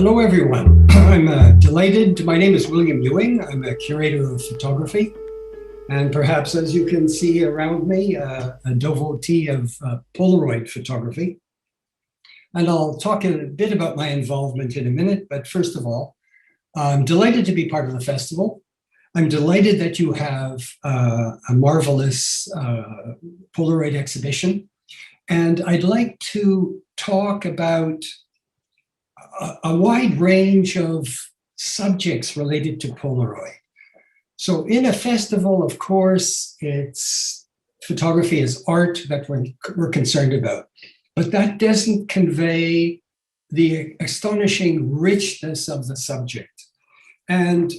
Hello, everyone. I'm delighted. My name is William Ewing. I'm a curator of photography. And perhaps, as you can see around me, a devotee of Polaroid photography. And I'll talk a bit about my involvement in a minute. But first of all, I'm delighted to be part of the festival. I'm delighted that you have a marvelous Polaroid exhibition. And I'd like to talk about a wide range of subjects related to Polaroid. So in a festival, of course, it's photography is art that we're concerned about, but that doesn't convey the astonishing richness of the subject. And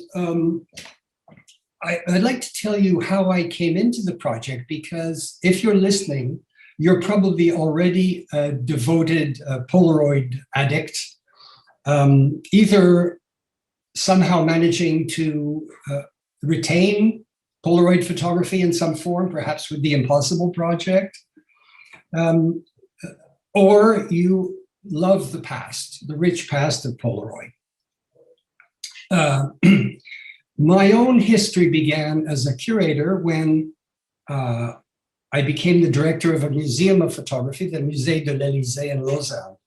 I'd like to tell you how I came into the project, because if you're listening, you're probably already a devoted Polaroid addict, either somehow managing to retain Polaroid photography in some form, perhaps with the Impossible Project, or you love the past, the rich past of Polaroid. My own history began as a curator when I became the director of a museum of photography, the Museo de l'Élysée in Lausanne.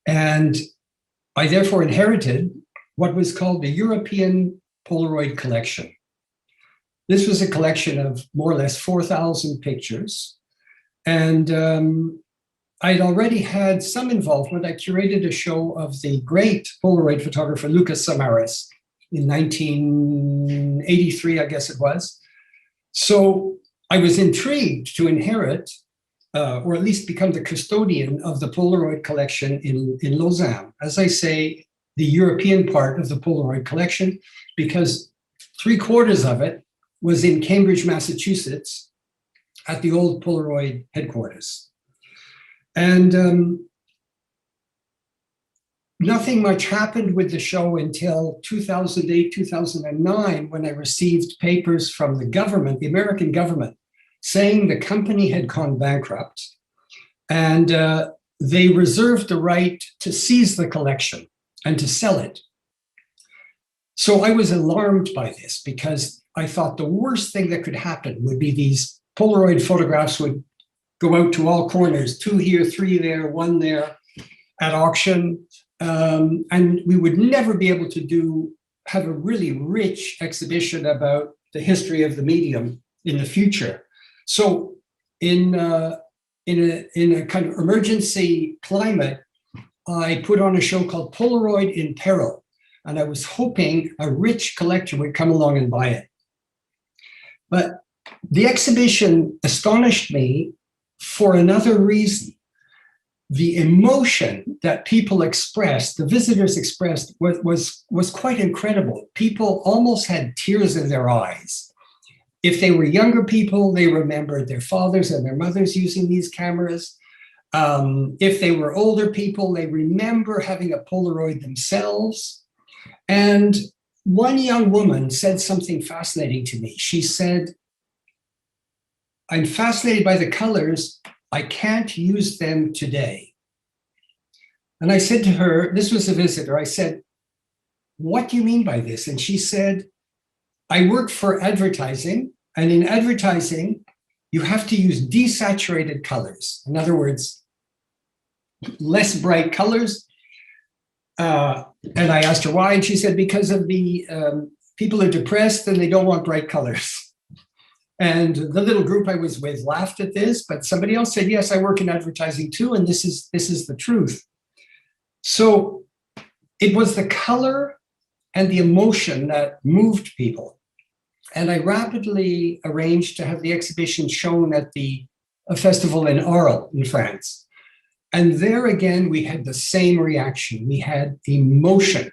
And I therefore inherited what was called the European Polaroid collection. This was a collection of more or less 4,000 pictures. And I'd already had some involvement. I curated a show of the great Polaroid photographer, Lucas Samaras, in 1983, I guess it was. So I was intrigued to inherit, or at least become the custodian of the Polaroid collection in Lausanne. As I say, the European part of the Polaroid collection, because 3/4 of it was in Cambridge, Massachusetts, at the old Polaroid headquarters. And nothing much happened with the show until 2008, 2009, when I received papers from the government, the American government, saying the company had gone bankrupt, and they reserved the right to seize the collection and to sell it. So I was alarmed by this, because I thought the worst thing that could happen would be these Polaroid photographs would go out to all corners, 2 here, 3 there, 1 there, at auction. And we would never be able to have a really rich exhibition about the history of the medium in the future. So in a kind of emergency climate, I put on a show called Polaroid in Peril, and I was hoping a rich collector would come along and buy it. But the exhibition astonished me for another reason. The emotion that people expressed, the visitors expressed, was quite incredible. People almost had tears in their eyes. If they were younger people, they remembered their fathers and their mothers using these cameras. If they were older people, they remember having a Polaroid themselves. And one young woman said something fascinating to me. She said, "I'm fascinated by the colors. I can't use them today." And I said to her, this was a visitor, I said, "What do you mean by this?" And she said, "I work for advertising, and in advertising, you have to use desaturated colors. In other words, less bright colors." And I asked her why, and she said, because of the people are depressed and they don't want bright colors. And the little group I was with laughed at this, but somebody else said, "Yes, I work in advertising too, and this is the truth." So it was the color and the emotion that moved people. And I rapidly arranged to have the exhibition shown at a festival in Arles in France. And there again, we had the same reaction. We had emotion,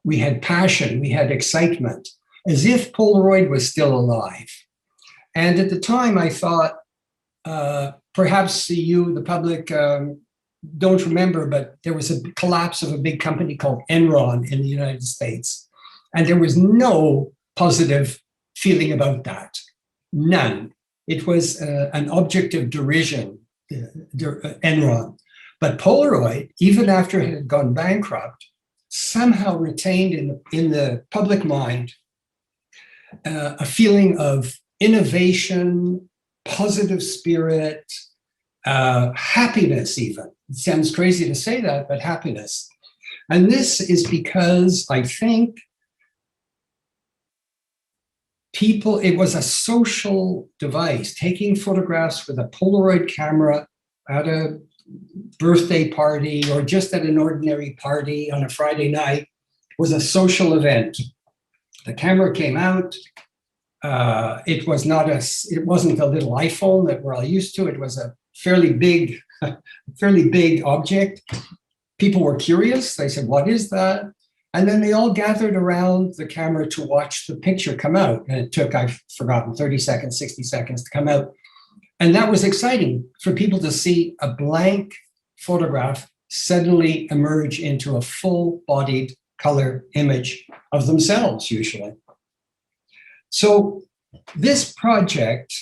we had passion, we had excitement, as if Polaroid was still alive. And at the time, I thought, perhaps you, the public, don't remember, but there was a collapse of a big company called Enron in the United States. And there was no positive feeling about that. None. It was an object of derision, Enron. But Polaroid, even after it had gone bankrupt, somehow retained in the public mind a feeling of innovation, positive spirit, happiness even. It sounds crazy to say that, but happiness. And this is because I think it was a social device. Taking photographs with a Polaroid camera at a birthday party or just at an ordinary party on a Friday night was a social event. The camera came out. It wasn't a little iPhone that we're all used to. It was a fairly big object. People were curious. They said, "What is that?" And then they all gathered around the camera to watch the picture come out. And it took, I've forgotten, 30 seconds, 60 seconds to come out. And that was exciting for people to see a blank photograph suddenly emerge into a full-bodied color image of themselves, usually. So this project,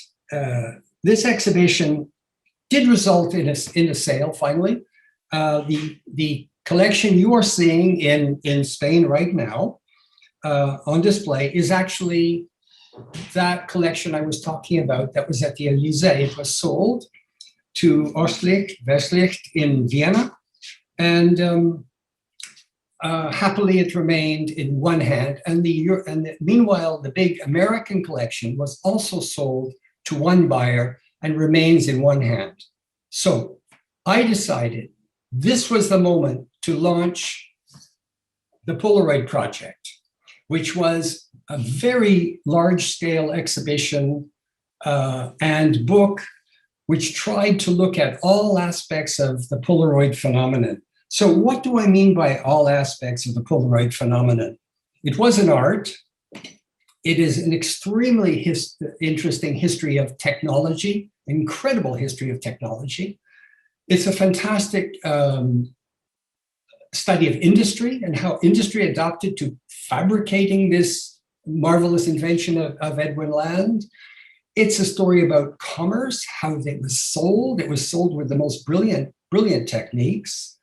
this exhibition did result in a sale, finally. The collection you are seeing in Spain right now on display is actually that collection I was talking about that was at the Elysée. It was sold to Westlicht in Vienna, and happily it remained in one hand. And meanwhile, the big American collection was also sold to one buyer and remains in one hand. So I decided this was the moment to launch the Polaroid project, which was a very large-scale exhibition and book which tried to look at all aspects of the Polaroid phenomenon. So what do I mean by all aspects of the Polaroid phenomenon? It was an art. It is an extremely interesting history of technology, incredible history of technology. It's a fantastic study of industry and how industry adopted to fabricating this marvelous invention of Edwin Land. It's a story about commerce, how it was sold. It was sold with the most brilliant techniques.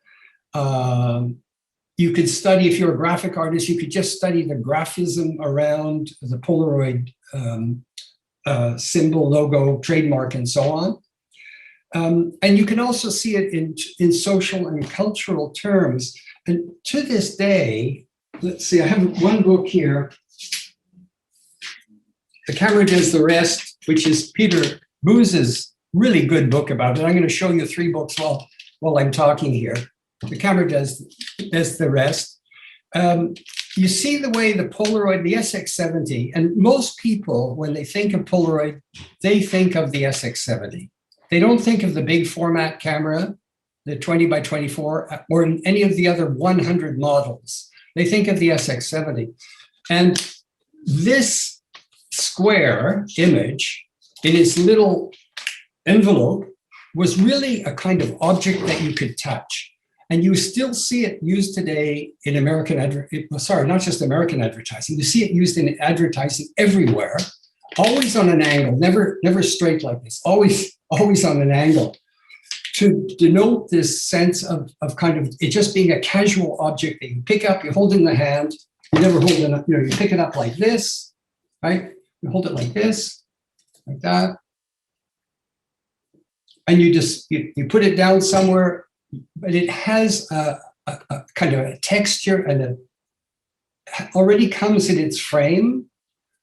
You could study, if you're a graphic artist, you could just study the graphism around the Polaroid symbol, logo, trademark, and so on. And you can also see it in social and cultural terms. And to this day, let's see, I have one book here. The Camera Does the Rest, which is Peter Booze's really good book about it. I'm going to show you 3 books while I'm talking here. The Camera Does the Rest. You see the way the Polaroid, the SX70, and most people, when they think of Polaroid, they think of the SX70. They don't think of the big format camera, the 20 by 24, or any of the other 100 models. They think of the SX70. And this square image in its little envelope was really a kind of object that you could touch. And you still see it used today in American, not just American advertising, you see it used in advertising everywhere, always on an angle, never straight like this, always on an angle, to denote this sense of kind of it just being a casual object that you pick up, you hold in the hand, you never hold it up, you pick it up like this, right? You hold it like this, like that. And you put it down somewhere, but it has a kind of a texture and it already comes in its frame.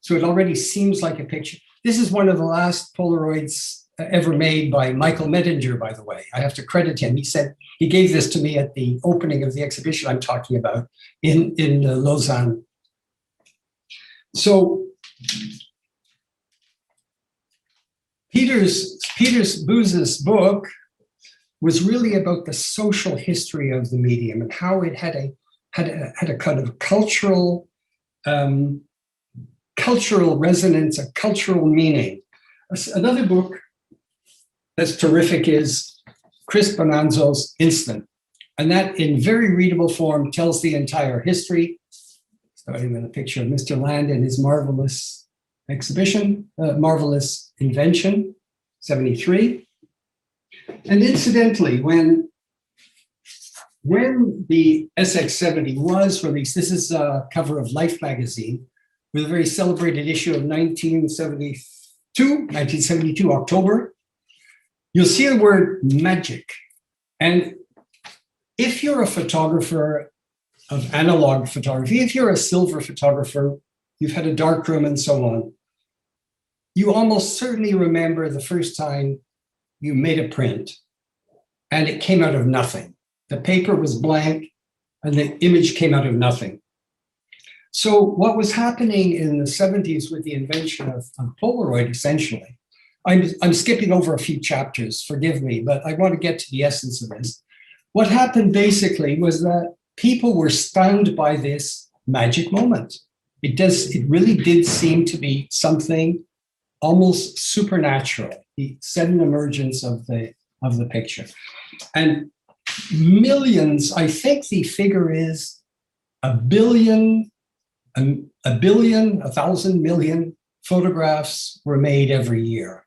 So it already seems like a picture. This is one of the last Polaroids ever made by Michael Mettinger, by the way. I have to credit him. He said, he gave this to me at the opening of the exhibition I'm talking about in Lausanne. So Peter Booze's book was really about the social history of the medium and how it had a kind of cultural resonance, a cultural meaning. Another book that's terrific is Chris Bonanzo's Instant. And that, in very readable form, tells the entire history, starting with a picture of Mr. Land and his marvelous exhibition, marvelous invention, 73. And incidentally, when when the SX70 was released, this is a cover of Life magazine with a very celebrated issue of 1972, October. You'll see the word magic. And if you're a photographer of analog photography, if you're a silver photographer, you've had a darkroom and so on, you almost certainly remember the first time you made a print and it came out of nothing. The paper was blank and the image came out of nothing. So what was happening in the 70s with the invention of Polaroid, essentially, I'm skipping over a few chapters, forgive me, but I want to get to the essence of this. What happened basically was that people were stunned by this magic moment. It really did seem to be something almost supernatural, the sudden emergence of the picture. And millions, I think the figure is a billion, 1,000 million photographs were made every year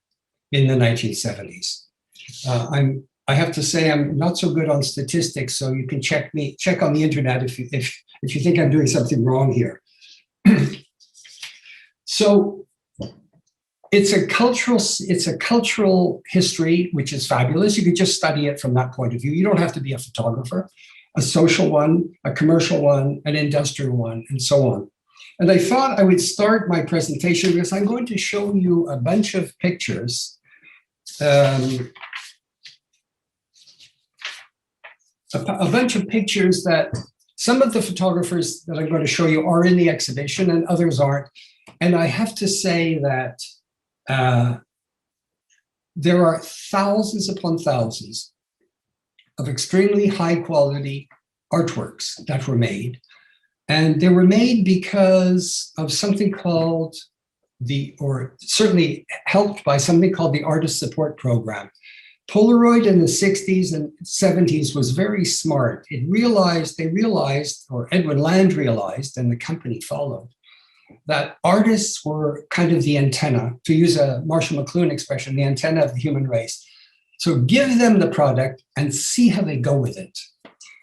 in the 1970s. I have to say I'm not so good on statistics, so you can check on the internet if you think I'm doing something wrong here. So it's a cultural history, which is fabulous. You could just study it from that point of view. You don't have to be a photographer, a social one, a commercial one, an industrial one, and so on. And I thought I would start my presentation because I'm going to show you a bunch of pictures. A bunch of pictures that some of the photographers that I'm going to show you are in the exhibition and others aren't. And I have to say that there are thousands upon thousands of extremely high quality artworks that were made. And they were made because of something called or certainly helped by something called the Artist Support Program. Polaroid in the 60s and 70s was very smart. They realized, or Edwin Land realized, and the company followed, that artists were kind of the antenna, to use a Marshall McLuhan expression, the antenna of the human race. So give them the product and see how they go with it.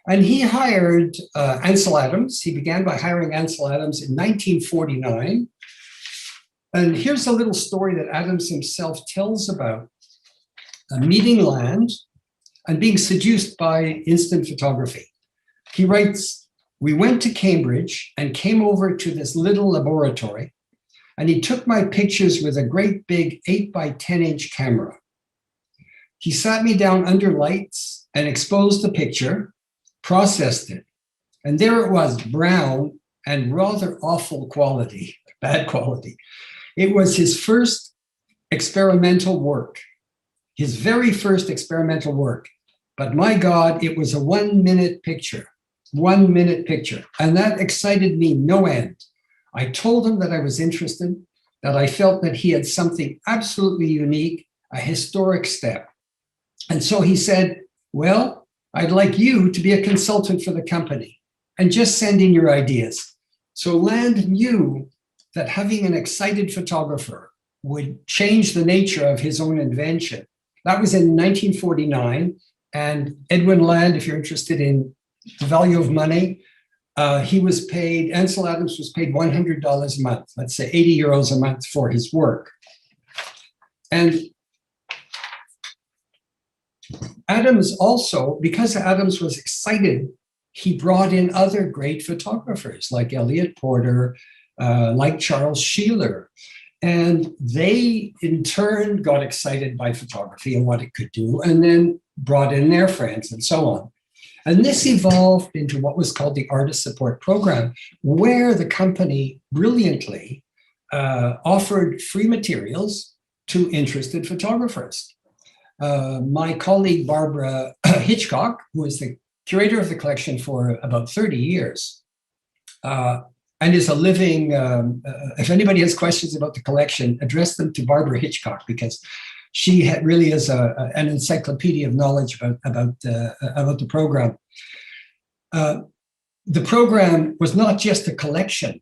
And he hired Ansel Adams. He began by hiring Ansel Adams in 1949. And here's a little story that Adams himself tells about meeting Land and being seduced by instant photography. He writes, "We went to Cambridge and came over to this little laboratory, and he took my pictures with a great big 8 by 10 inch camera. He sat me down under lights and exposed the picture, processed it, and there it was, brown and rather awful quality, bad quality. It was his first experimental work, his very first experimental work. But my God, it was a 1 minute picture, 1 minute picture. And that excited me no end. I told him that I was interested, that I felt that he had something absolutely unique, a historic step. And so he said, well, I'd like you to be a consultant for the company and just send in your ideas. So Land knew that having an excited photographer would change the nature of his own invention. That was in 1949. And Edwin Land, if you're interested in the value of money, Ansel Adams was paid $100 a month, let's say 80 euros a month for his work. And Adams also, because Adams was excited, he brought in other great photographers like Elliot Porter, like Charles Sheeler. And they, in turn, got excited by photography and what it could do, and then brought in their friends and so on. And this evolved into what was called the Artist Support Program, where the company brilliantly offered free materials to interested photographers. My colleague, Barbara Hitchcock, who was the curator of the collection for about 30 years, and is a living, if anybody has questions about the collection, address them to Barbara Hitchcock, because she really is an encyclopedia of knowledge about the program. The program was not just a collection.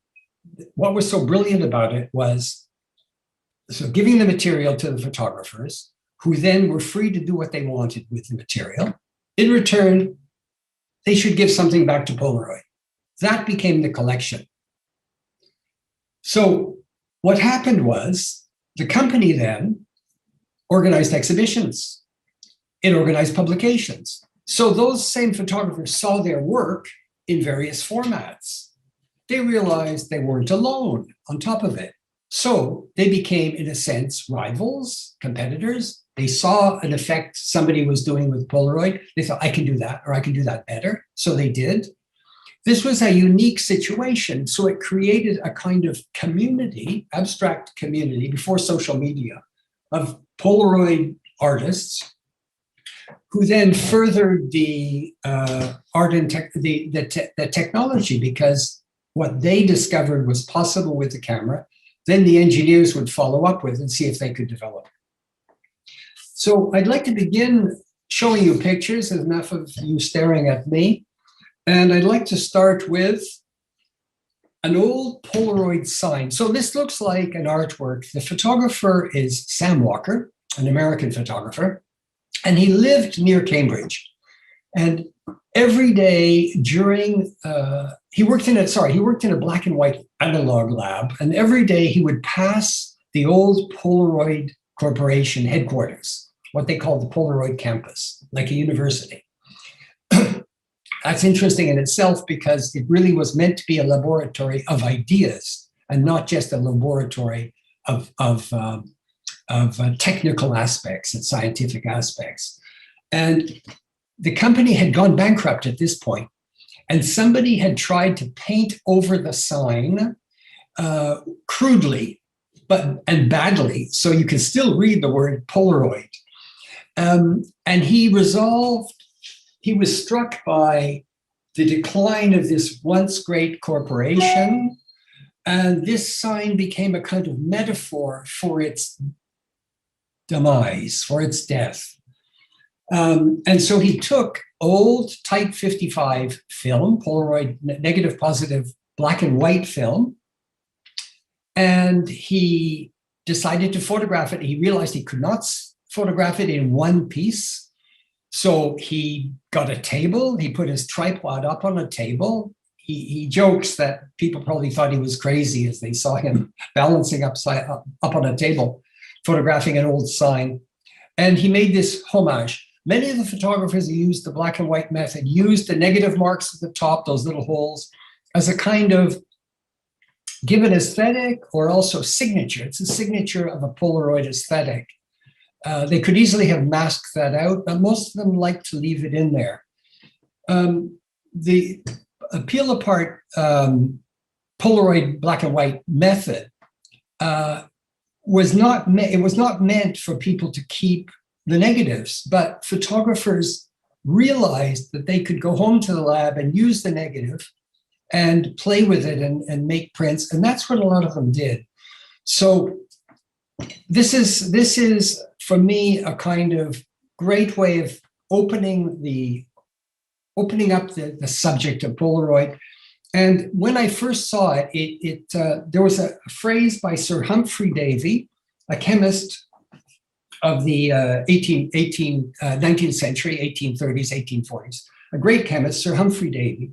What was so brilliant about it was giving the material to the photographers, who then were free to do what they wanted with the material. In return, they should give something back to Polaroid. That became the collection. So what happened was the company then organized exhibitions. It organized publications. So those same photographers saw their work in various formats. They realized they weren't alone on top of it. So they became, in a sense, rivals, competitors. They saw an effect somebody was doing with Polaroid. They thought, I can do that, or I can do that better. So they did. This was a unique situation. So it created a kind of community, abstract community, before social media, of Polaroid artists who then furthered the art and the technology, because what they discovered was possible with the camera, then the engineers would follow up with and see if they could develop. So I'd like to begin showing you pictures, enough of you staring at me. And I'd like to start with an old Polaroid sign. So this looks like an artwork. The photographer is Sam Walker, an American photographer, and he lived near Cambridge. And every day during, he worked in a black and white analog lab, and every day he would pass the old Polaroid Corporation headquarters, what they called the Polaroid campus, like a university. That's interesting in itself, because it really was meant to be a laboratory of ideas and not just a laboratory of technical aspects and scientific aspects. And the company had gone bankrupt at this point, and somebody had tried to paint over the sign crudely, and badly, so you can still read the word Polaroid. And he was struck by the decline of this once great corporation, and this sign became a kind of metaphor for its demise, for its death. And so he took old Type 55 film, Polaroid negative positive black and white film, and he decided to photograph it. He realized he could not photograph it in one piece. So he got a table, he put his tripod up on a table. He jokes that people probably thought he was crazy as they saw him balancing up on a table, photographing an old sign. And he made this homage. Many of the photographers who used the black and white method used the negative marks at the top, those little holes, as a kind of give an aesthetic or also signature. It's a signature of a Polaroid aesthetic. They could easily have masked that out, but most of them like to leave it in there. The peel apart Polaroid black and white method was not meant for people to keep the negatives, but photographers realized that they could go home to the lab and use the negative and play with it and make prints, and that's what a lot of them did. So this is for me a kind of great way of opening up the subject of Polaroid. And when I first saw it, there was a phrase by Sir Humphrey Davy, a chemist of the 19th century, 1830s, 1840s, a great chemist, Sir Humphrey Davy.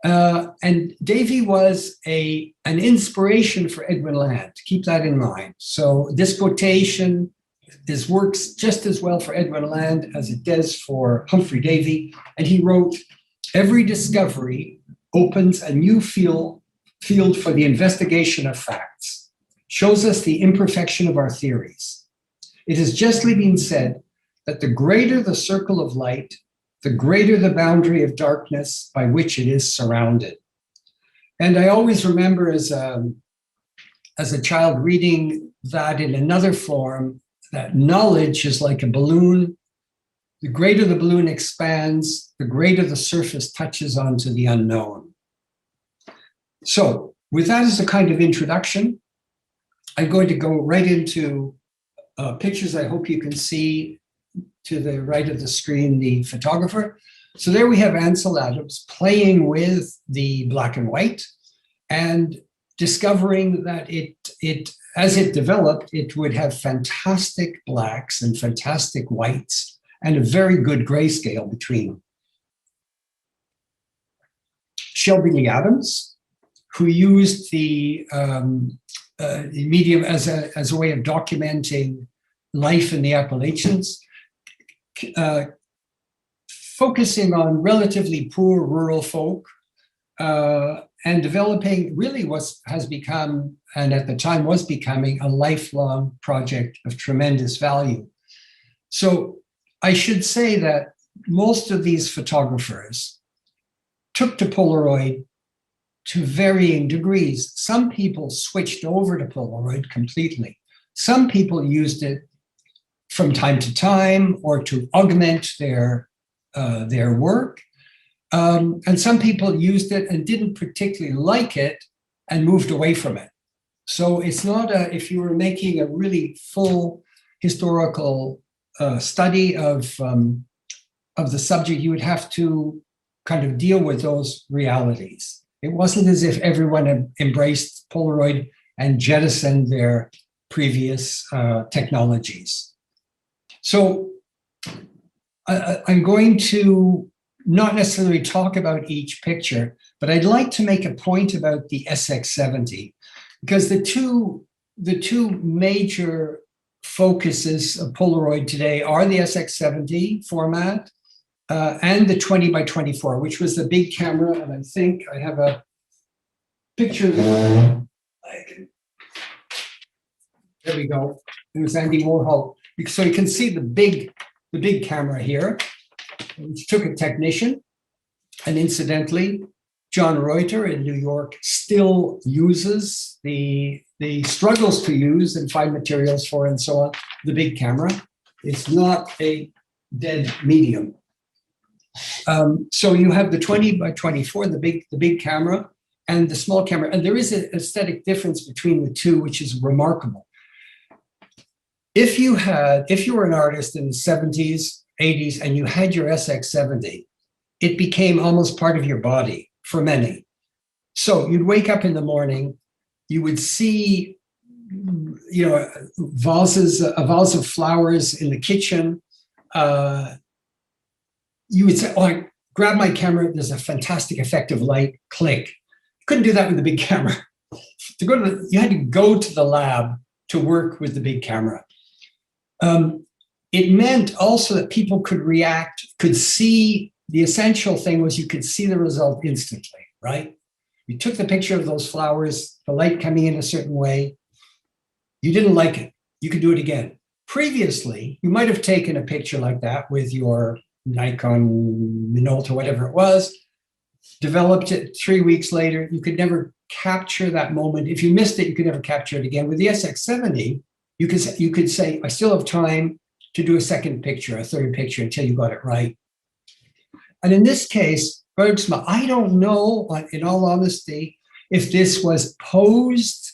And Davy was an inspiration for Edwin Land. Keep that in mind. So this quotation works just as well for Edwin Land as it does for Humphrey Davy. And he wrote, "Every discovery opens a new field for the investigation of facts, shows us the imperfection of our theories. It has justly been said that the greater the circle of light, the greater the boundary of darkness by which it is surrounded." And I always remember as a child reading that in another form, that knowledge is like a balloon. The greater the balloon expands, the greater the surface touches onto the unknown. So with that as a kind of introduction, I'm going to go right into pictures I hope you can see to the right of the screen, the photographer. So there we have Ansel Adams playing with the black and white and discovering that as it developed, it would have fantastic blacks and fantastic whites and a very good grayscale between them. Shelby Lee Adams, who used the medium as a way of documenting life in the Appalachians, focusing on relatively poor rural folk, and developing really has become, and at the time was becoming, a lifelong project of tremendous value. So I should say that most of these photographers took to Polaroid to varying degrees. Some people switched over to Polaroid completely. Some people used it from time to time or to augment their work. And some people used it and didn't particularly like it and moved away from it. So it's not if you were making a really full historical study of the subject, you would have to kind of deal with those realities. It wasn't as if everyone embraced Polaroid and jettisoned their previous technologies. So I'm going to not necessarily talk about each picture, but I'd like to make a point about the SX70, because the two major focuses of Polaroid today are the SX70 format and the 20 by 24, which was the big camera. And I think I have a picture. There we go. It was Andy Warhol. So you can see the big camera here, which took a technician. And incidentally, John Reuter in New York still uses the struggles to use and find materials for and so on, the big camera. It's not a dead medium. So you have the 20 by 24, the big camera, and the small camera. And there is an aesthetic difference between the two, which is remarkable. If you were an artist in the 70s, 80s, and you had your SX70, it became almost part of your body for many. So you'd wake up in the morning, you would see, a vase of flowers in the kitchen. You would say, "Oh, I grab my camera. There's a fantastic effect of light. Click." You couldn't do that with the big camera. You had to go to the lab to work with the big camera. It meant also that people could react, could see. The essential thing was you could see the result instantly, right? You took the picture of those flowers, the light coming in a certain way. You didn't like it. You could do it again. Previously, you might have taken a picture like that with your Nikon Minolta, whatever it was, developed it 3 weeks later. You could never capture that moment. If you missed it, you could never capture it again. With the SX70, you could say, I still have time to do a second picture, a third picture until you got it right. And in this case, Bergsma, I don't know, in all honesty, if this was posed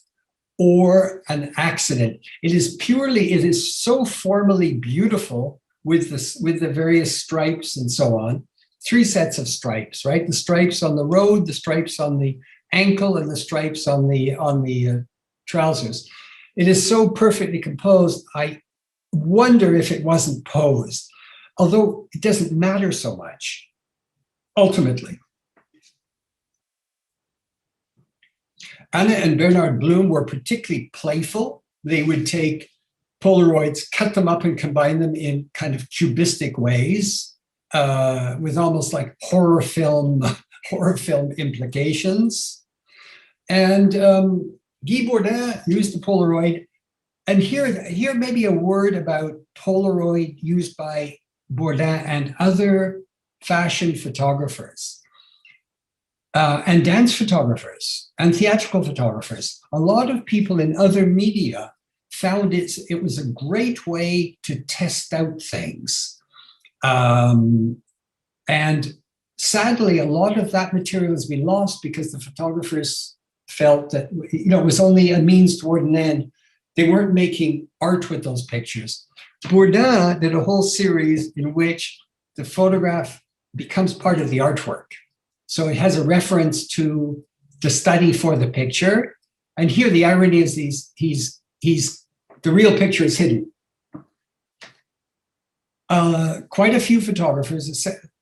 or an accident. It is so formally beautiful with the various stripes and so on. 3 sets of stripes, right? The stripes on the road, the stripes on the ankle, and the stripes on the trousers. It is so perfectly composed. I wonder if it wasn't posed, although it doesn't matter so much, ultimately. Anna and Bernard Bloom were particularly playful. They would take Polaroids, cut them up and combine them in kind of cubistic ways, with almost like horror film implications. And Guy Bourdin used the Polaroid. And here maybe a word about Polaroid used by Bourdin and other fashion photographers, and dance photographers, and theatrical photographers. A lot of people in other media found it was a great way to test out things. And sadly, a lot of that material has been lost because the photographers felt that it was only a means toward an end. They weren't making art with those pictures. Bourdin did a whole series in which the photograph becomes part of the artwork. So it has a reference to the study for the picture. And here the irony is the real picture is hidden. Quite a few photographers,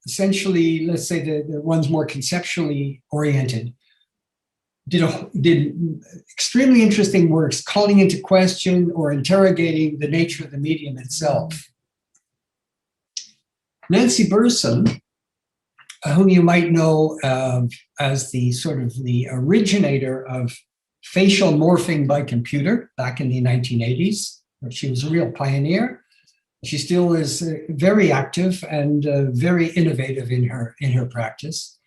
essentially, let's say the ones more conceptually oriented, did extremely interesting works calling into question or interrogating the nature of the medium itself. Nancy Burson, whom you might know as the sort of the originator of facial morphing by computer back in the 1980s. She was a real pioneer. She still is very active and very innovative in her practice.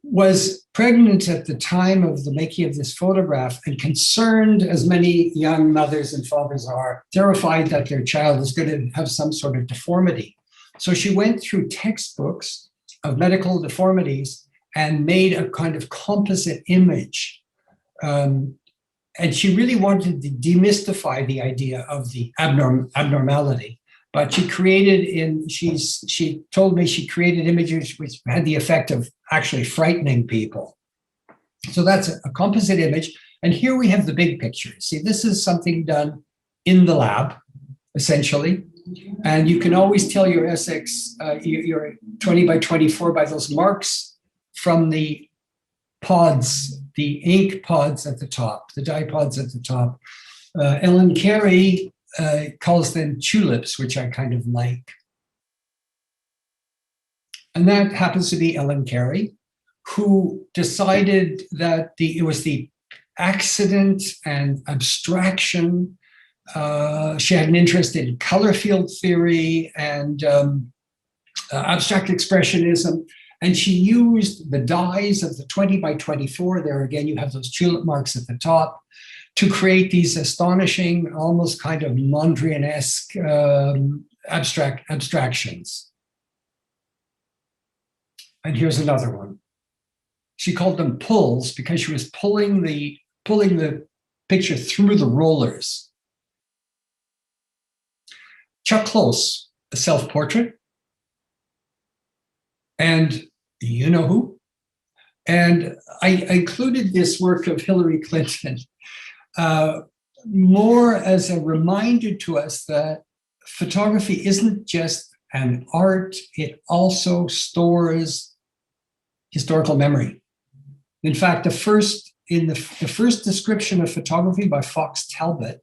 Was pregnant at the time of the making of this photograph and concerned, as many young mothers and fathers are, terrified that their child is going to have some sort of deformity. So she went through textbooks of medical deformities and made a kind of composite image. And she really wanted to demystify the idea of the abnormality. But she created she told me she created images which had the effect of actually frightening people. So that's a composite image. And here we have the big picture. See, this is something done in the lab, essentially. And you can always tell your SX, your 20 by 24 by those marks from the pods, the ink pods at the top, the dye pods at the top. Ellen Carey calls them tulips, which I kind of like. And that happens to be Ellen Carey, who decided that it was the accident and abstraction. She had an interest in color field theory and abstract expressionism. And she used the dyes of the 20 by 24, there again, you have those tulip marks at the top, to create these astonishing, almost kind of Mondrian-esque abstractions. And here's another one. She called them pulls because she was pulling the picture through the rollers. Chuck Close, a self-portrait. And you know who? And I included this work of Hillary Clinton more as a reminder to us that photography isn't just an art, it also stores historical memory. In fact, the first description of photography by Fox Talbot,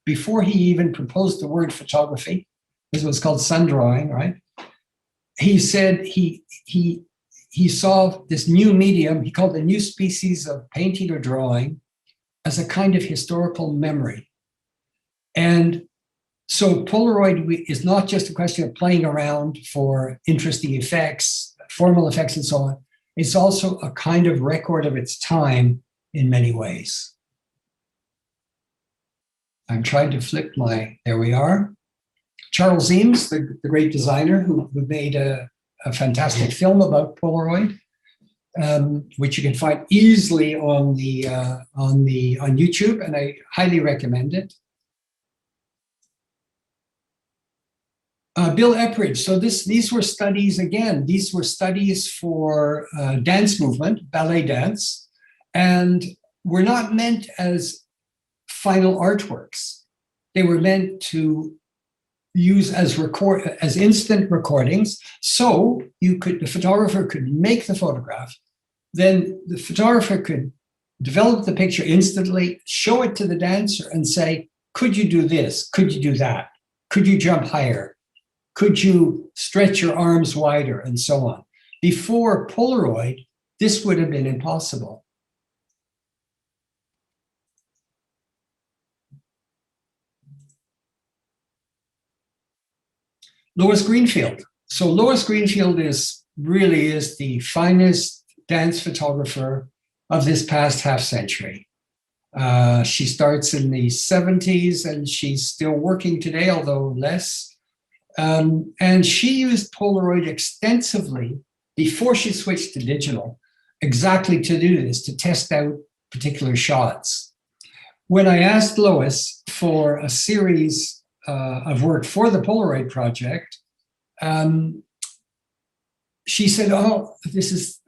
before he even proposed the word photography, this was called sun drawing, right? He said he saw this new medium, he called a new species of painting or drawing, as a kind of historical memory. And so Polaroid is not just a question of playing around for interesting effects, formal effects and so on. It's also a kind of record of its time in many ways. I'm trying to flip there we are. Charles Eames, the great designer who made a fantastic film about Polaroid, which you can find easily on YouTube, and I highly recommend it. Bill Epridge. So these were studies, again, these were studies for dance movement, ballet dance, and were not meant as final artworks. They were meant to use as instant recordings. So the photographer could make the photograph, then the photographer could develop the picture instantly, show it to the dancer and say, could you do this? Could you do that? Could you jump higher? Could you stretch your arms wider, and so on? Before Polaroid, this would have been impossible. Lois Greenfield. So Lois Greenfield really is the finest dance photographer of this past half century. She starts in the 70s and she's still working today, although less. And she used Polaroid extensively before she switched to digital, exactly to do this, to test out particular shots. When I asked Lois for a series of work for the Polaroid project, she said, oh,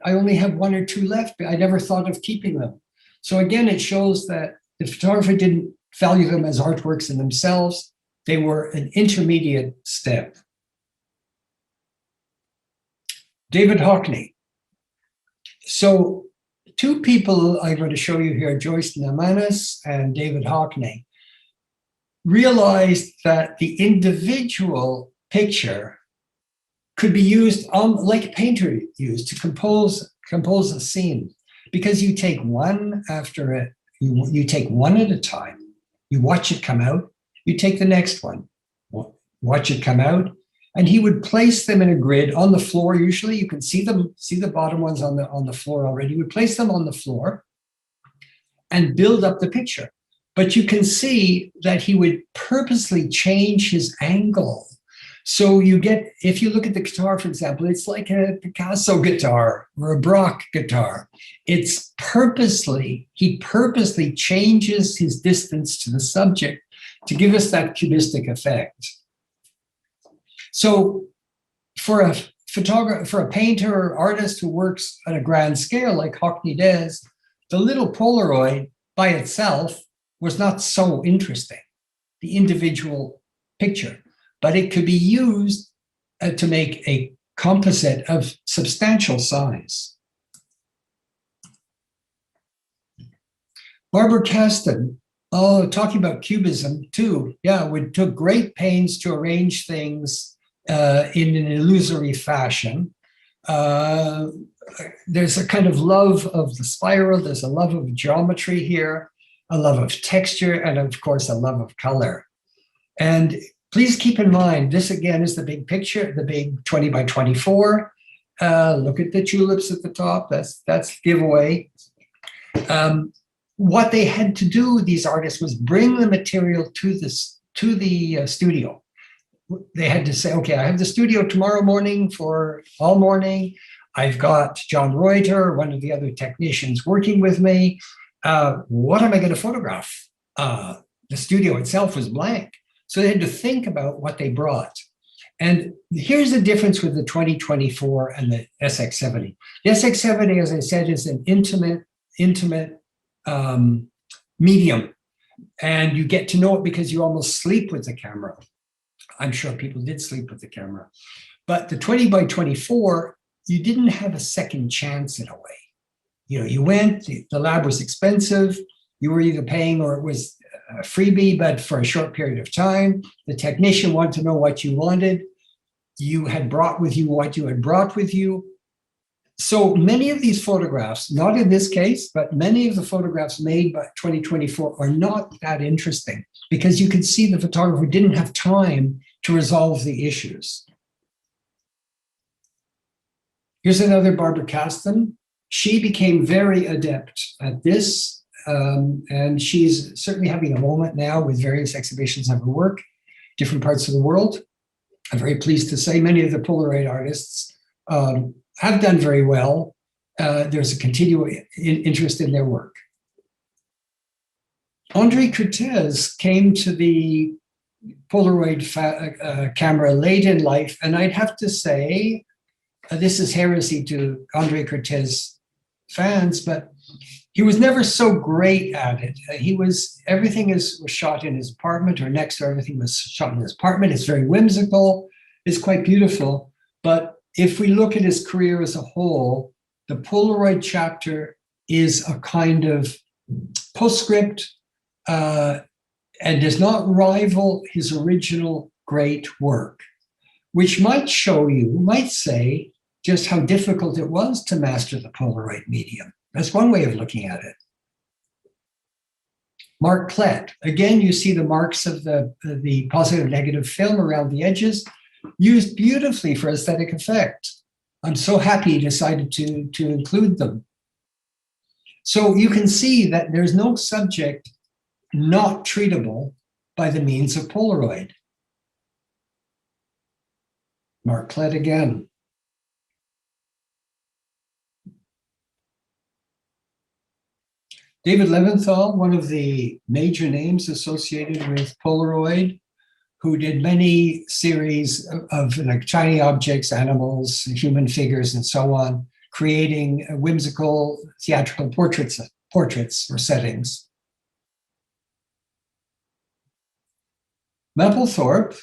I only have one or two left, but I never thought of keeping them. So again, it shows that the photographer didn't value them as artworks in themselves. They were an intermediate step. David Hockney. So two people I'm going to show you here, Joyce Namanis and David Hockney, realized that the individual picture could be used like a painter used to compose a scene, because you take one after it, you take one at a time, you watch it come out, you take the next one, watch it come out, and he would place them in a grid on the floor. Usually you can see the bottom ones on the floor already. He would place them on the floor and build up the picture. But you can see that he would purposely change his angle. So you get, if you look at the guitar, for example, it's like a Picasso guitar or a Brock guitar. It's he purposely changes his distance to the subject to give us that cubistic effect. So for a photographer, for a painter or artist who works at a grand scale like Hockney does, the little Polaroid by itself was not so interesting, the individual picture. But it could be used to make a composite of substantial size. Barbara Caston, talking about cubism too. Yeah, we took great pains to arrange things in an illusory fashion. There's a kind of love of the spiral. There's a love of geometry here, a love of texture, and of course, a love of color. And please keep in mind, this again is the big picture, the big 20 by 24. Look at the tulips at the top, that's giveaway. What they had to do, these artists, was bring the material to the studio. They had to say, okay, I have the studio tomorrow morning for all morning. I've got John Reuter, one of the other technicians, working with me. What am I going to photograph? The studio itself was blank. So they had to think about what they brought. And here's the difference with the 2024 and the SX70. The SX70, as I said, is an intimate medium. And you get to know it because you almost sleep with the camera. I'm sure people did sleep with the camera. But the 20 by 24, you didn't have a second chance in a way. You know, you went, the lab was expensive. You were either paying or it was a freebie, but for a short period of time. The technician wanted to know what you wanted. You had brought with you what you had brought with you. So many of these photographs, not in this case, but many of the photographs made by 2024 are not that interesting because you could see the photographer didn't have time to resolve the issues. Here's another Barbara Caston. She became very adept at this. And she's certainly having a moment now with various exhibitions of her work, different parts of the world. I'm very pleased to say many of the Polaroid artists have done very well. There's a continuing interest in their work. André Cortez came to the Polaroid camera late in life, and I'd have to say, this is heresy to André Cortez fans, but he was never so great at it. Everything was shot in his apartment, or next to everything was shot in his apartment. It's very whimsical, it's quite beautiful. But if we look at his career as a whole, the Polaroid chapter is a kind of postscript and does not rival his original great work, which might say just how difficult it was to master the Polaroid medium. That's one way of looking at it. Mark Klett, again, you see the marks of the positive negative film around the edges, used beautifully for aesthetic effect. I'm so happy he decided to include them. So you can see that there's no subject not treatable by the means of Polaroid. Mark Klett again. David Leventhal, one of the major names associated with Polaroid, who did many series of like tiny objects, animals, human figures, and so on, creating whimsical theatrical portraits or settings. Mapplethorpe,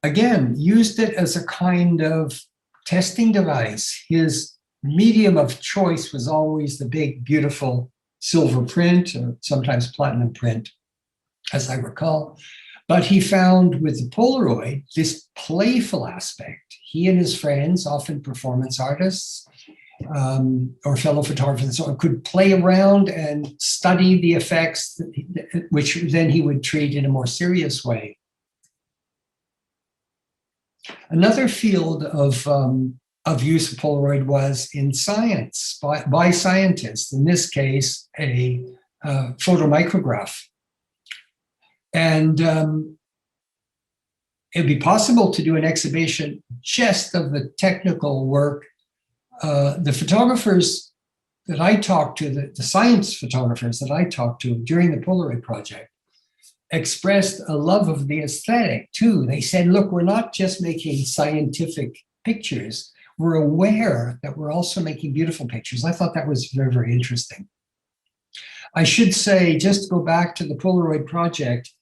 again, used it as a kind of testing device. His medium of choice was always the big, beautiful silver print, or sometimes platinum print, as I recall. But he found with the Polaroid this playful aspect. He and his friends, often performance artists or fellow photographers and so on, could play around and study the effects, which then he would treat in a more serious way. Another field of use of Polaroid was in science, by scientists, in this case, a photomicrograph. And it'd be possible to do an exhibition just of the technical work. The photographers that I talked to, the science photographers that I talked to during the Polaroid project, expressed a love of the aesthetic too. They said, look, we're not just making scientific pictures, we're aware that we're also making beautiful pictures. I thought that was very, very interesting. I should say, just to go back to the Polaroid project,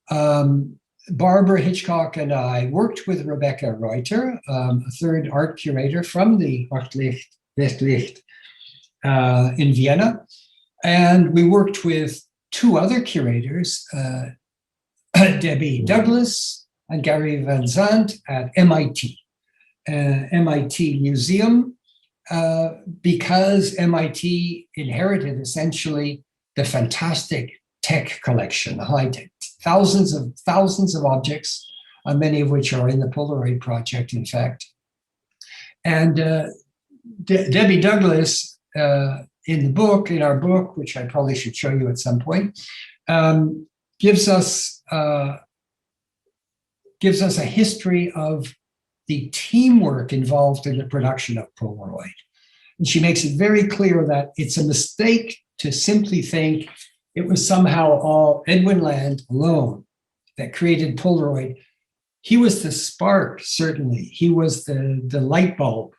Barbara Hitchcock and I worked with Rebecca Reuter, a third art curator from the Westlicht in Vienna. And we worked with two other curators, Debbie Douglas and Gary Van Zandt at MIT. MIT Museum, because MIT inherited essentially the fantastic tech collection, the high tech, thousands of objects, many of which are in the Polaroid project, in fact. And Debbie Douglas, in our book, which I probably should show you at some point, gives us a history of the teamwork involved in the production of Polaroid. And she makes it very clear that it's a mistake to simply think it was somehow all Edwin Land alone that created Polaroid. He was the spark, certainly. He was the light bulb.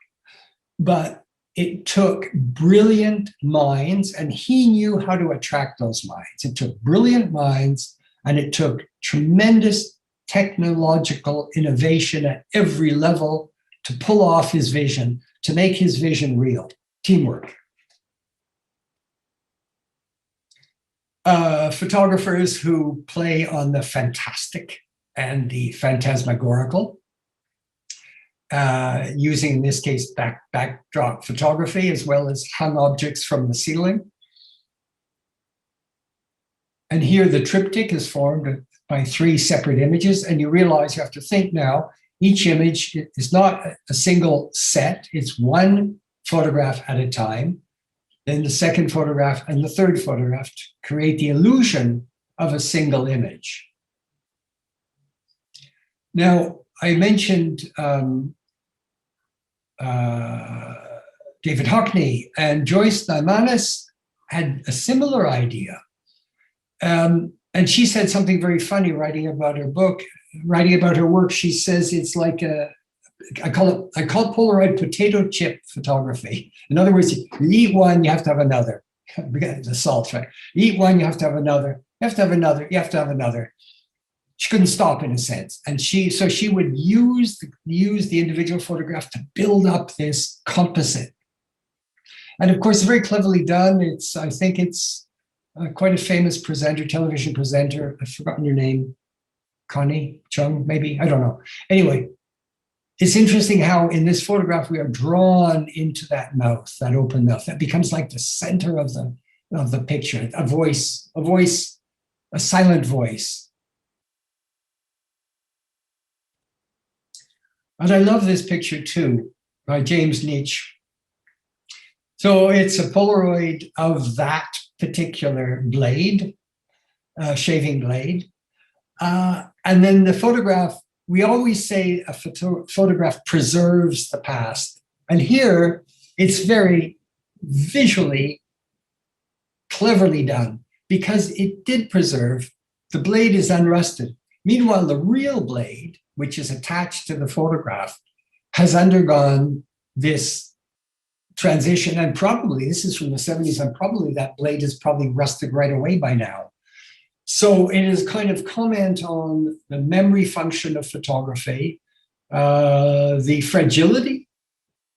But it took brilliant minds, and he knew how to attract those minds. It took brilliant minds, and it took tremendous technological innovation at every level to pull off his vision, to make his vision real. Teamwork. Photographers who play on the fantastic and the phantasmagorical, using, in this case, backdrop photography, as well as hung objects from the ceiling. And here the triptych is formed by three separate images, and you realize you have to think now, each image is not a single set, it's one photograph at a time, then the second photograph and the third photograph to create the illusion of a single image. Now, I mentioned David Hockney, and Joyce Naimanis had a similar idea. And she said something very funny writing about her work. She says it's like I call it Polaroid potato chip photography. In other words, you eat one, you have to have another. The salt, right? You eat one, you have to have another. You have to have another. You have to have another. She couldn't stop, in a sense, and so she would use the individual photograph to build up this composite. And of course, very cleverly done. I think it's quite a famous presenter, television presenter. I've forgotten her name. Connie Chung, maybe, I don't know. Anyway, it's interesting how in this photograph we are drawn into that mouth, that open mouth. That becomes like the center of the picture. A voice, a silent voice. And I love this picture too, by James Nietzsche. So it's a Polaroid of that particular blade, shaving blade. And then the photograph, we always say a photograph preserves the past. And here it's very visually cleverly done because it did preserve, the blade is unrusted. Meanwhile, the real blade, which is attached to the photograph, has undergone this transition, and probably, this is from the 70s, and probably that blade is probably rusted right away by now. So it is kind of comment on the memory function of photography, the fragility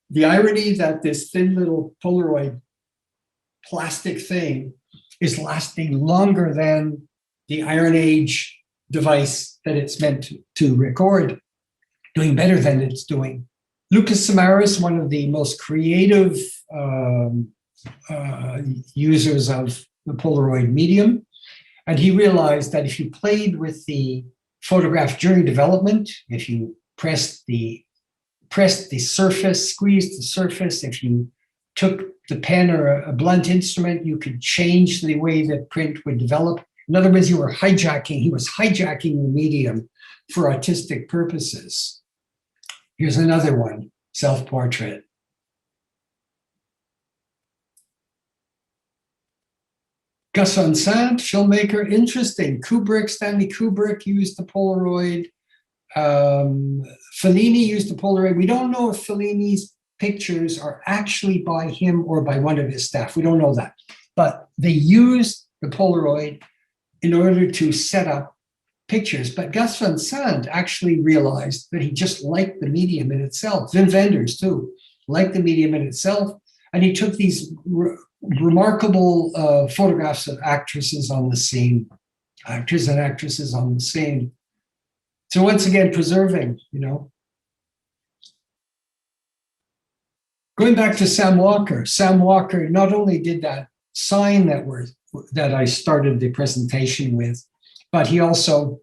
The irony that this thin little Polaroid plastic thing is lasting longer than the Iron Age device that it's meant to record, doing better than it's doing. Lucas Samaras, one of the most creative users of the Polaroid medium, and he realized that if you played with the photograph during development, if you pressed the surface, squeezed the surface, if you took the pen or a blunt instrument, you could change the way that print would develop. In other words, he was hijacking the medium for artistic purposes. Here's another one, self-portrait. Gus Van Sant, filmmaker, interesting. Stanley Kubrick used the Polaroid. Fellini used the Polaroid. We don't know if Fellini's pictures are actually by him or by one of his staff. We don't know that. But they used the Polaroid in order to set up pictures. But Gus Van Sant actually realized that he just liked the medium in itself. Wim Wenders, too, liked the medium in itself. And he took these remarkable photographs of actresses on the scene, actors and actresses on the scene. So once again, preserving, you know. Going back to Sam Walker not only did that sign that I started the presentation with, but he also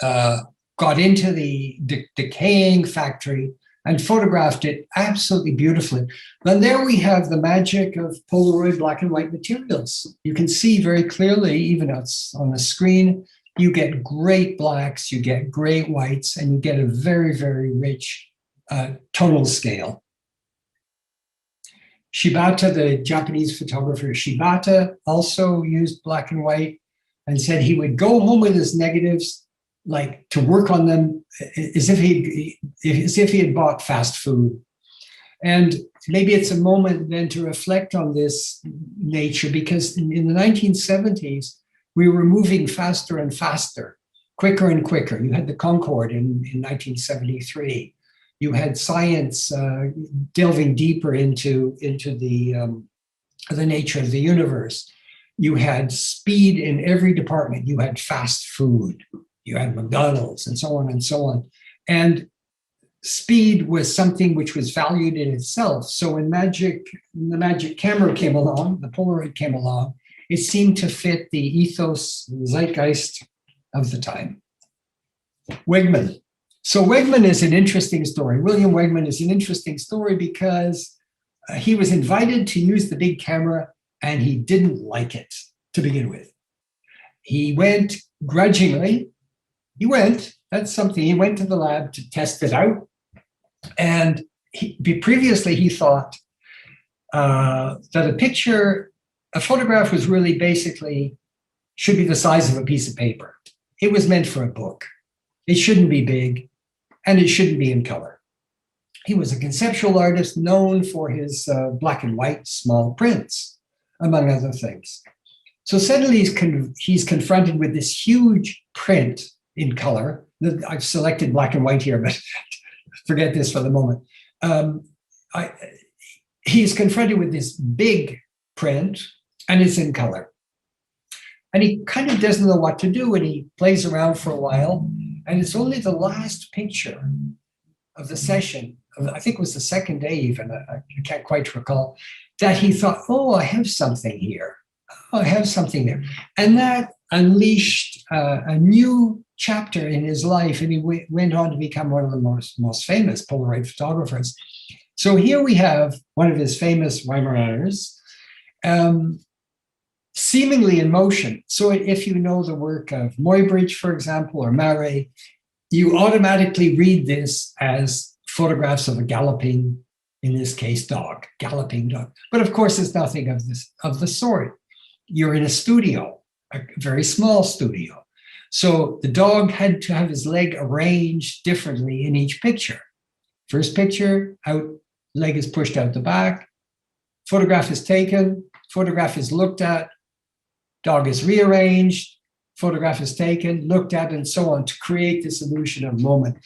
got into the decaying factory and photographed it absolutely beautifully. Then there we have the magic of Polaroid black and white materials. You can see very clearly, even on the screen, you get great blacks, you get great whites, and you get a very, very rich tonal scale. Shibata, the Japanese photographer Shibata, also used black and white and said he would go home with his negatives, like to work on them as if he had bought fast food. And maybe it's a moment then to reflect on this nature, because in the 1970s, we were moving faster and faster, quicker and quicker. You had the Concorde in 1973. You had science delving deeper into the nature of the universe. You had speed in every department. You had fast food. You had McDonald's and so on and so on. And speed was something which was valued in itself. So when the Magic camera came along, the Polaroid came along, it seemed to fit the ethos, the zeitgeist of the time. Wegman. So Wegman is an interesting story. William Wegman is an interesting story because he was invited to use the big camera and he didn't like it to begin with. He went grudgingly. He went to the lab to test it out. And previously he thought that a photograph was really basically, should be the size of a piece of paper. It was meant for a book. It shouldn't be big, and it shouldn't be in color. He was a conceptual artist known for his black and white small prints, among other things. So suddenly he's confronted with this huge print in color. I've selected black and white here, but forget this for the moment. He's confronted with this big print, and it's in color. And he kind of doesn't know what to do, and he plays around for a while. And it's only the last picture of the session, I think it was the second day even, I can't quite recall, that he thought, oh, I have something here. Oh, I have something there. And that unleashed a new chapter in his life, and he went on to become one of the most famous Polaroid photographers. So here we have one of his famous Weimaraners, seemingly in motion. So if you know the work of Muybridge, for example, or Marais, you automatically read this as photographs of a galloping, in this case, galloping dog. But of course, it's nothing of the sort. You're in a studio, a very small studio. So the dog had to have his leg arranged differently in each picture. First picture, leg is pushed out the back, photograph is taken, photograph is looked at, dog is rearranged, photograph is taken, looked at, and so on, to create this illusion of moment.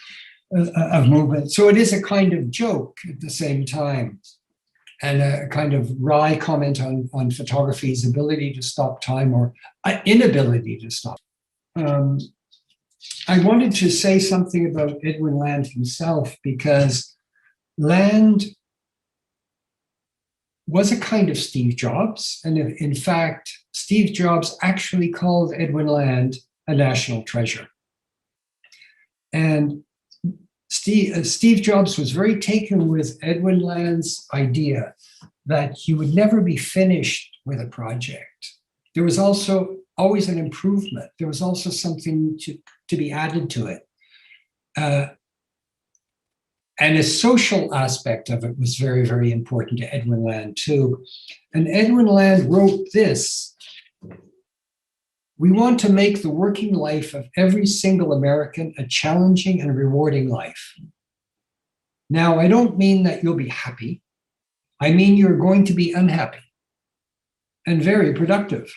of movement. So it is a kind of joke at the same time, and a kind of wry comment on photography's ability to stop time or inability to stop. I wanted to say something about Edwin Land himself, because Land was a kind of Steve Jobs. And in fact, Steve Jobs actually called Edwin Land a national treasure. And Steve Jobs was very taken with Edwin Land's idea that you would never be finished with a project. There was also always an improvement. There was also something to be added to it. And a social aspect of it was very, very important to Edwin Land too. And Edwin Land wrote this: "We want to make the working life of every single American a challenging and rewarding life. Now, I don't mean that you'll be happy. I mean you're going to be unhappy and very productive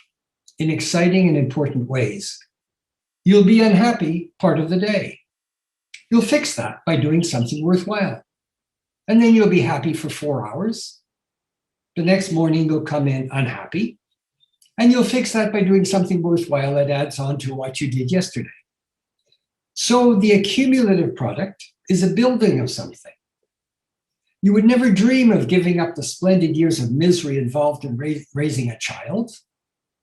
in exciting and important ways. You'll be unhappy part of the day. You'll fix that by doing something worthwhile. And then you'll be happy for 4 hours. The next morning you'll come in unhappy, and you'll fix that by doing something worthwhile that adds on to what you did yesterday. So the accumulative product is a building of something. You would never dream of giving up the splendid years of misery involved in raising a child.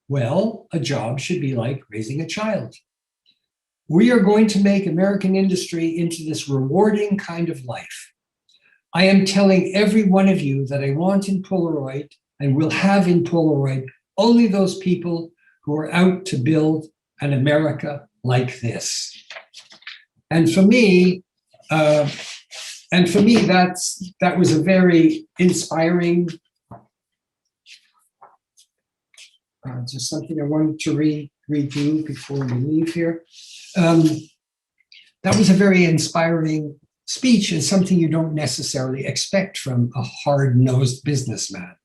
Well, a job should be like raising a child. We are going to make American industry into this rewarding kind of life. I am telling every one of you that I want in Polaroid and will have in Polaroid only those people who are out to build an America like this." And for me, that was a very inspiring. Just something I wanted to read you before we leave here. That was a very inspiring speech, and something you don't necessarily expect from a hard-nosed businessman.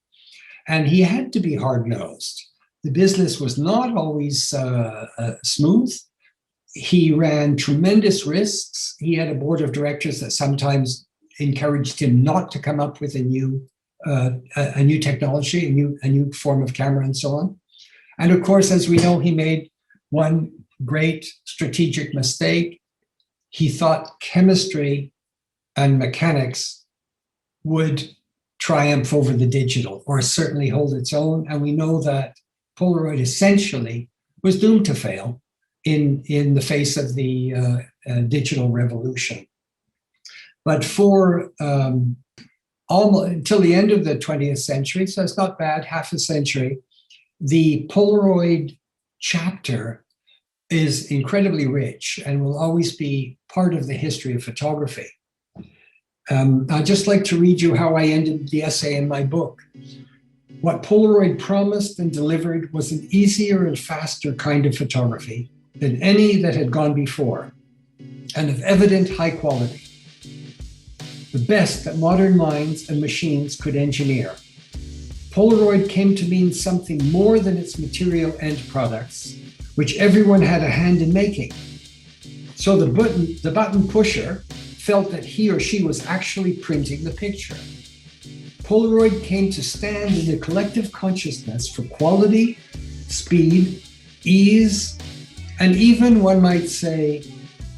And he had to be hard-nosed. The business was not always smooth. He ran tremendous risks. He had a board of directors that sometimes encouraged him not to come up with a new technology, a new form of camera, and so on. And of course, as we know, he made one great strategic mistake. He thought chemistry and mechanics would triumph over the digital, or certainly hold its own. And we know that Polaroid essentially was doomed to fail in the face of the digital revolution. But for almost until the end of the 20th century, so it's not bad, half a century, the Polaroid chapter is incredibly rich and will always be part of the history of photography. I'd just like to read you how I ended the essay in my book. What Polaroid promised and delivered was an easier and faster kind of photography than any that had gone before, and of evident high quality. The best that modern minds and machines could engineer. Polaroid came to mean something more than its material end products, which everyone had a hand in making. So the button pusher felt that he or she was actually printing the picture. Polaroid came to stand in the collective consciousness for quality, speed, ease, and even, one might say,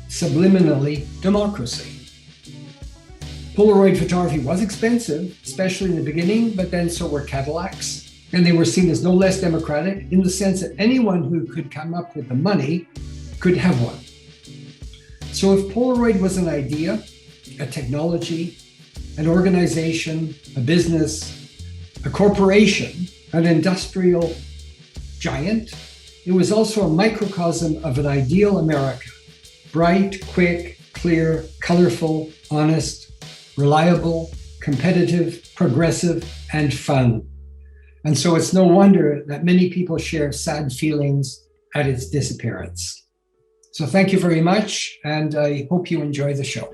subliminally, democracy. Polaroid photography was expensive, especially in the beginning, but then so were Cadillacs, and they were seen as no less democratic in the sense that anyone who could come up with the money could have one. So if Polaroid was an idea, a technology, an organization, a business, a corporation, an industrial giant, it was also a microcosm of an ideal America. Bright, quick, clear, colorful, honest, reliable, competitive, progressive, and fun. And so it's no wonder that many people share sad feelings at its disappearance. So thank you very much, and I hope you enjoy the show.